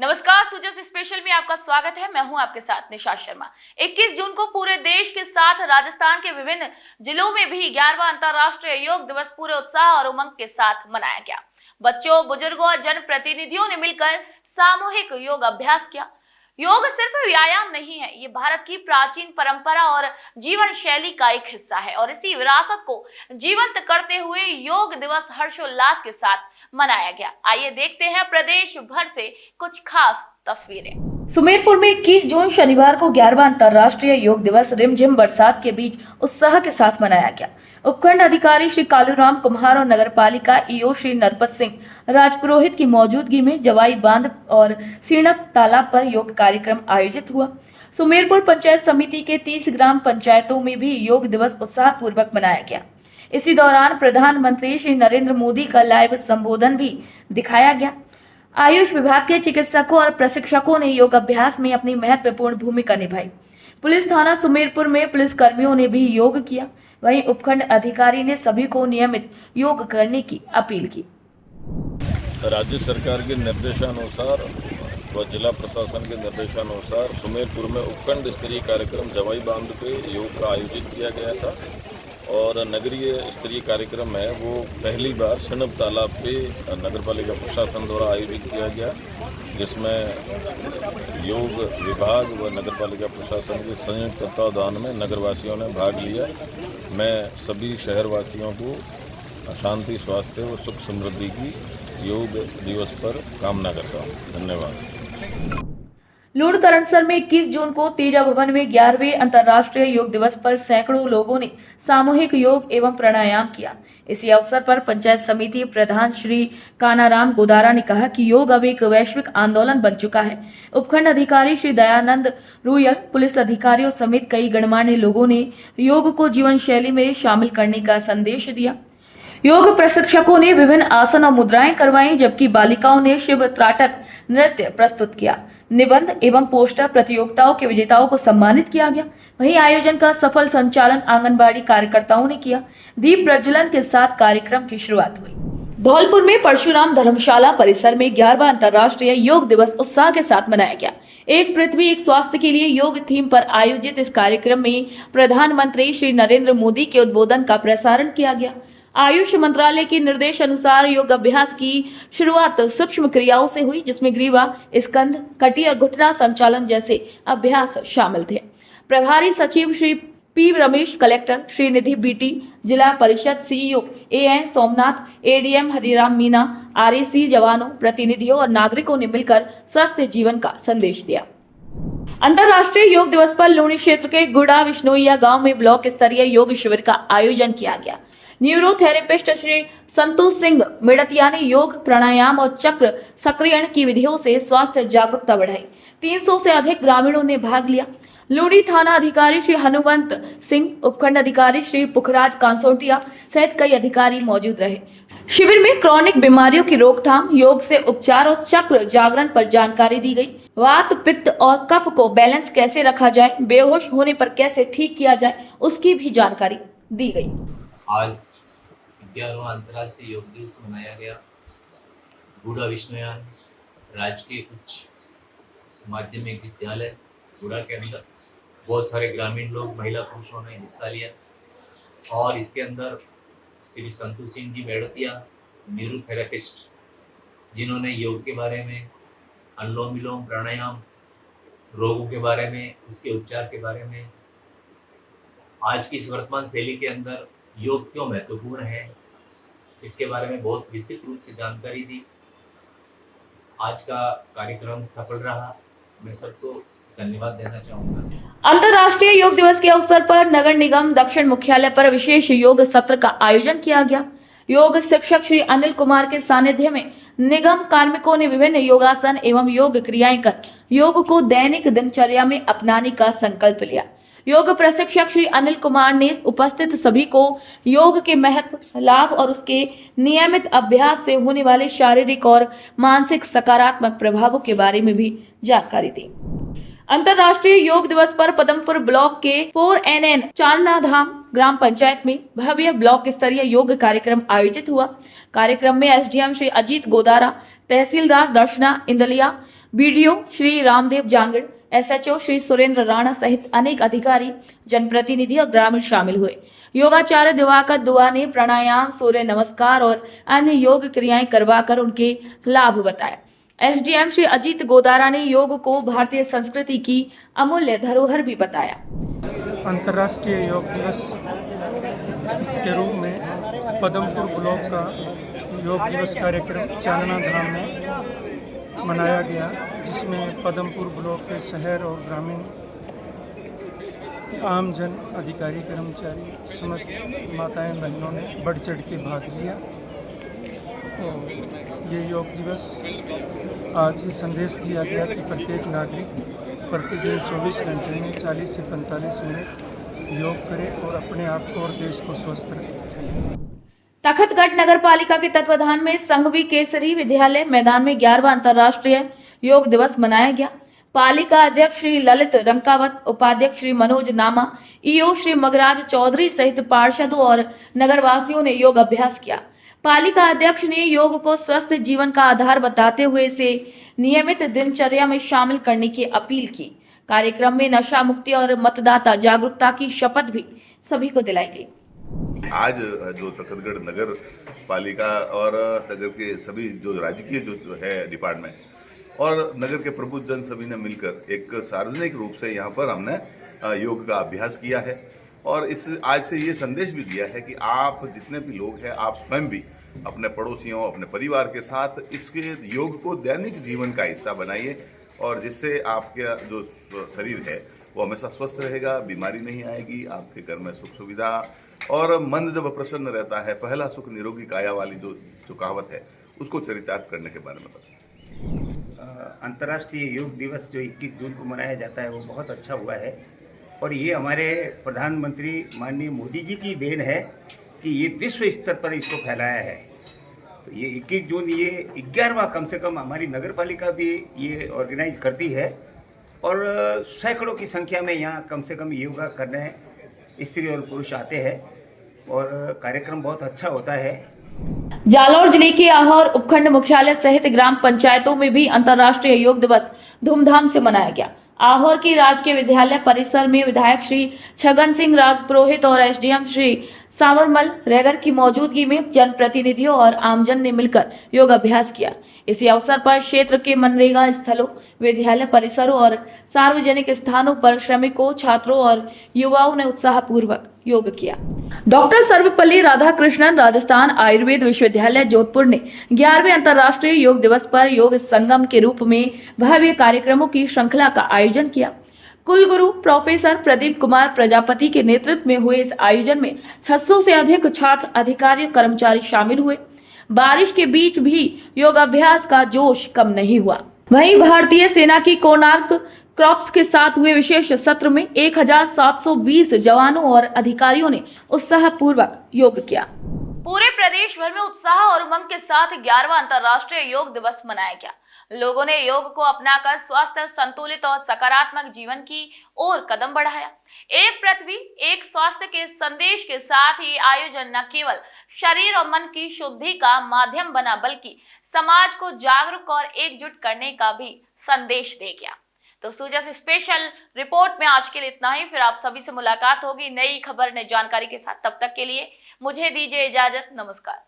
नमस्कार, सूजस स्पेशल में आपका स्वागत है। मैं हूं आपके साथ निशा शर्मा। 21 जून को पूरे देश के साथ राजस्थान के विभिन्न जिलों में भी 11वां अंतर्राष्ट्रीय योग दिवस पूरे उत्साह और उमंग के साथ मनाया गया। बच्चों, बुजुर्गों और जनप्रतिनिधियों ने मिलकर सामूहिक योग अभ्यास किया। योग सिर्फ व्यायाम नहीं है, ये भारत की प्राचीन परंपरा और जीवन शैली का एक हिस्सा है और इसी विरासत को जीवंत करते हुए योग दिवस हर्षोल्लास के साथ मनाया गया। आइए देखते हैं प्रदेश भर से कुछ खास तस्वीरें। सुमेरपुर में 21 जून शनिवार को 11वां अंतर्राष्ट्रीय योग दिवस रिमझिम बरसात के बीच उत्साह के साथ मनाया गया। उपखंड अधिकारी श्री कालूराम कुम्हार और नगर पालिका ईओ श्री नरपत सिंह राजपुरोहित की मौजूदगी में जवाई बांध और सीणप तालाब पर योग कार्यक्रम आयोजित हुआ। सुमेरपुर पंचायत समिति के 30 ग्राम पंचायतों में भी योग दिवस उत्साह पूर्वक मनाया गया। इसी दौरान प्रधानमंत्री श्री नरेंद्र मोदी का लाइव संबोधन भी दिखाया गया। आयुष विभाग के चिकित्सकों और प्रशिक्षकों ने योग अभ्यास में अपनी महत्वपूर्ण भूमिका निभाई। पुलिस थाना सुमेरपुर में पुलिस कर्मियों ने भी योग किया। वहीं उपखंड अधिकारी ने सभी को नियमित योग करने की अपील की। राज्य सरकार के निर्देशानुसार व जिला प्रशासन के निर्देशानुसार सुमेरपुर में उपखंड स्तरीय कार्यक्रम जवाई बांध पे योग का आयोजित किया गया था और नगरीय स्तरीय कार्यक्रम है वो पहली बार सीणप तालाब पे नगरपालिका प्रशासन द्वारा आयोजित किया गया, जिसमें योग विभाग व नगरपालिका प्रशासन के संयुक्त तत्वावधान में नगरवासियों ने भाग लिया। मैं सभी शहरवासियों को शांति, स्वास्थ्य व सुख समृद्धि की योग दिवस पर कामना करता हूँ। धन्यवाद। लूणकरणसर में 21 जून को तेजा भवन में 11वें अंतर्राष्ट्रीय योग दिवस पर सैकड़ों लोगों ने सामूहिक योग एवं प्राणायाम किया। इसी अवसर पर पंचायत समिति प्रधान श्री कानाराम गोदारा ने कहा कि योग अब एक वैश्विक आंदोलन बन चुका है। उपखंड अधिकारी श्री दयानंद रुयल, पुलिस अधिकारियों समेत कई गणमान्य लोगों ने योग को जीवन शैली में शामिल करने का संदेश दिया। योग प्रशिक्षकों ने विभिन्न आसन और मुद्राएं करवाई, जबकि बालिकाओं ने शिव त्राटक नृत्य प्रस्तुत किया। निबंध एवं पोस्टर प्रतियोगिताओं के विजेताओं को सम्मानित किया गया। वहीं आयोजन का सफल संचालन आंगनबाड़ी कार्यकर्ताओं ने किया। दीप प्रज्वलन के साथ कार्यक्रम की शुरुआत हुई। धौलपुर में परशुराम धर्मशाला परिसर में 11वां अंतर्राष्ट्रीय योग दिवस उत्साह के साथ मनाया गया। एक पृथ्वी एक स्वास्थ्य के लिए योग थीम पर आयोजित इस कार्यक्रम में प्रधानमंत्री श्री नरेंद्र मोदी के उद्बोधन का प्रसारण किया गया। आयुष मंत्रालय के निर्देश अनुसार योग अभ्यास की शुरुआत सूक्ष्म क्रियाओं से हुई, जिसमें ग्रीवा, स्कंध, कटी और घुटना संचालन जैसे अभ्यास शामिल थे। प्रभारी सचिव Shri P Ramesh, collector Shri Nidhi BT, zila parishad CEO AN Somnath, ADM Hariram Meena, RAC जवानों, प्रतिनिधियों और नागरिकों ने मिलकर स्वस्थ जीवन का संदेश दिया। अंतर्राष्ट्रीय योग दिवस पर लूणी क्षेत्र के गुड़ा विश्नोइया गांव में ब्लॉक स्तरीय योग शिविर का आयोजन किया गया। न्यूरोथेरेपिस्ट श्री संतोष सिंह मेड़तिया ने योग, प्राणायाम और चक्र सक्रियण की विधियों से स्वास्थ्य जागरूकता बढ़ाई। 300 से अधिक ग्रामीणों ने भाग लिया। लूणी थाना अधिकारी श्री हनुमंत सिंह, उपखंड अधिकारी श्री पुखराज कांसोटिया सहित कई अधिकारी मौजूद रहे। शिविर में क्रॉनिक बीमारियों की रोकथाम, योग से उपचार और चक्र जागरण पर जानकारी दी गई। वात, पित्त और कफ को बैलेंस कैसे रखा जाए, बेहोश होने पर कैसे ठीक किया जाए, उसकी भी जानकारी दी गई। आज 11वां अंतर्राष्ट्रीय योग दिवस मनाया गया। गुड़ा विश्नोयान राजकीय उच्च माध्यमिक विद्यालय गुड़ा के अंदर बहुत सारे ग्रामीण लोग, महिला पुरुषों ने हिस्सा लिया और इसके अंदर श्री संतोष सिंह जी मेड़तिया, न्यूरोथेरेपिस्ट, जिन्होंने योग के बारे में, अनुलोम विलोम, प्राणायाम, रोगों के बारे में, उसके उपचार के बारे में, आज की इस वर्तमान शैली के अंदर योग क्यों महत्वपूर्ण है, इसके बारे में बहुत विस्तृत रूप से जानकारी दी। आज का कार्यक्रम सफल रहा। मैं सबको धन्यवाद देना चाहूँगा। अंतर्राष्ट्रीय योग दिवस के अवसर पर नगर निगम दक्षिण मुख्यालय पर विशेष योग सत्र का आयोजन किया गया। योग शिक्षक श्री अनिल कुमार के सानिध्य में निगम कार्मिकों ने विभिन्न योगासन एवं योग क्रियाएं कर योग को दैनिक दिनचर्या में अपनाने का संकल्प लिया। योग प्रशिक्षक श्री अनिल कुमार ने उपस्थित सभी को योग के महत्व, लाभ और उसके नियमित अभ्यास से होने वाले शारीरिक और मानसिक सकारात्मक प्रभावों के बारे में भी जानकारी दी। अंतर्राष्ट्रीय योग दिवस पर पदमपुर ब्लॉक के 4NN चारना धाम ग्राम पंचायत में भव्य ब्लॉक स्तरीय योग कार्यक्रम आयोजित हुआ। कार्यक्रम में एसडीएम श्री अजीत गोदारा, तहसीलदार दर्शना इंदलिया, बीडीओ श्री रामदेव जांगड़, एसएचओ श्री सुरेंद्र राणा सहित अनेक अधिकारी, जनप्रतिनिधि और ग्रामीण शामिल हुए। योगाचार्य दिवाकर दुआ ने प्राणायाम, सूर्य नमस्कार और अन्य योग क्रियाएं करवाकर उनके लाभ बताए। एसडीएम श्री अजीत गोदारा ने योग को भारतीय संस्कृति की अमूल्य धरोहर भी बताया। अंतर्राष्ट्रीय योग दिवस के रूप में पदमपुर ब्लॉक का योग दिवस कार्यक्रम चानना धाम में मनाया गया, जिसमें पदमपुर ब्लॉक के शहर और ग्रामीण आम जन, अधिकारी, कर्मचारी, समस्त माताएं बहनों ने बढ़ चढ़ के भाग लिया। और ये योग दिवस आज ये संदेश दिया गया कि प्रत्येक नागरिक प्रतिदिन 24 घंटे में 40 से 45 मिनट योग करे और अपने आप को और देश को स्वस्थ रखे। तखतगढ़ नगर पालिका के तत्वाधान में संघवी केसरी विद्यालय मैदान में 11वां अंतर्राष्ट्रीय योग दिवस मनाया गया। पालिका अध्यक्ष श्री ललित रंकावत, उपाध्यक्ष श्री मनोज नामा, ईओ श्री मगराज चौधरी सहित पार्षदों और नगरवासियों ने योग अभ्यास किया। पालिका अध्यक्ष ने योग को स्वस्थ जीवन का आधार बताते हुए इसे नियमित दिनचर्या में शामिल करने की अपील की। कार्यक्रम में नशा मुक्ति और मतदाता जागरूकता की शपथ भी सभी को दिलाई गई। आज जो तखतगढ़ नगर पालिका और नगर के सभी जो राजकीय जो है डिपार्टमेंट और नगर के प्रबुद्ध जन सभी ने मिलकर एक सार्वजनिक रूप से यहाँ पर हमने योग का अभ्यास किया है। और इस आज से ये संदेश भी दिया है कि आप जितने भी लोग हैं, आप स्वयं भी अपने पड़ोसियों, अपने परिवार के साथ इसके योग को दैनिक जीवन का हिस्सा बनाइए, और जिससे आपका जो शरीर है वो हमेशा स्वस्थ रहेगा, बीमारी नहीं आएगी, आपके घर में सुख सुविधा और मन जब प्रसन्न रहता है, पहला सुख निरोगी काया वाली जो कहावत है, उसको चरितार्थ करने के बारे में बताइए। अंतर्राष्ट्रीय योग दिवस जो 21 जून को मनाया जाता है वो बहुत अच्छा हुआ है, और ये हमारे प्रधानमंत्री माननीय मोदी जी की देन है कि ये विश्व स्तर पर इसको फैलाया है। तो ये 21 जून ये 11वां कम से कम हमारी नगर पालिका भी ये ऑर्गेनाइज करती है, और सैकड़ों की संख्या में यहाँ कम से कम योगा करने स्त्री और पुरुष आते हैं, और कार्यक्रम बहुत अच्छा होता है। जालौर जिले के आहोर उपखंड मुख्यालय सहित ग्राम पंचायतों में भी अंतर्राष्ट्रीय योग दिवस धूमधाम से मनाया गया। आहोर की राजकीय विद्यालय परिसर में विधायक श्री छगन सिंह राजपुरोहित और एसडीएम श्री सावरमल रेगर की मौजूदगी में जनप्रतिनिधियों और आमजन ने मिलकर योग अभ्यास किया। इसी अवसर पर क्षेत्र के मनरेगा स्थलों, विद्यालय परिसरों और सार्वजनिक स्थानों पर श्रमिकों, छात्रों और युवाओं ने उत्साहपूर्वक योग किया। डॉक्टर सर्वपल्ली राधाकृष्णन राजस्थान आयुर्वेद विश्वविद्यालय जोधपुर ने 11वें अंतर्राष्ट्रीय योग दिवस पर योग संगम के रूप में भव्य कार्यक्रमों की श्रृंखला का आयोजन किया। कुलगुरु प्रोफेसर प्रदीप कुमार प्रजापति के नेतृत्व में हुए इस आयोजन में 600 से अधिक छात्र, अधिकारी, कर्मचारी शामिल हुए। बारिश के बीच भी योगाभ्यास का जोश कम नहीं हुआ। वहीं भारतीय सेना की कोणार्क क्रॉप्स के साथ हुए विशेष सत्र में 1720 जवानों और अधिकारियों ने उत्साहपूर्वक योग किया। पूरे प्रदेश भर में उत्साह और उमंग के साथ 11वां अंतर्राष्ट्रीय योग दिवस मनाया गया। लोगों ने योग को अपनाकर स्वस्थ, संतुलित और सकारात्मक जीवन की ओर कदम बढ़ाया। एक पृथ्वी, एक स्वास्थ्य के संदेश के साथ ये आयोजन न केवल शरीर और मन की शुद्धि का माध्यम बना, बल्कि समाज को जागरूक और एकजुट करने का भी संदेश दे गया। तो सूजस स्पेशल रिपोर्ट में आज के लिए इतना ही। फिर आप सभी से मुलाकात होगी नई खबर, नई जानकारी के साथ। तब तक के लिए मुझे दीजिए इजाजत। नमस्कार।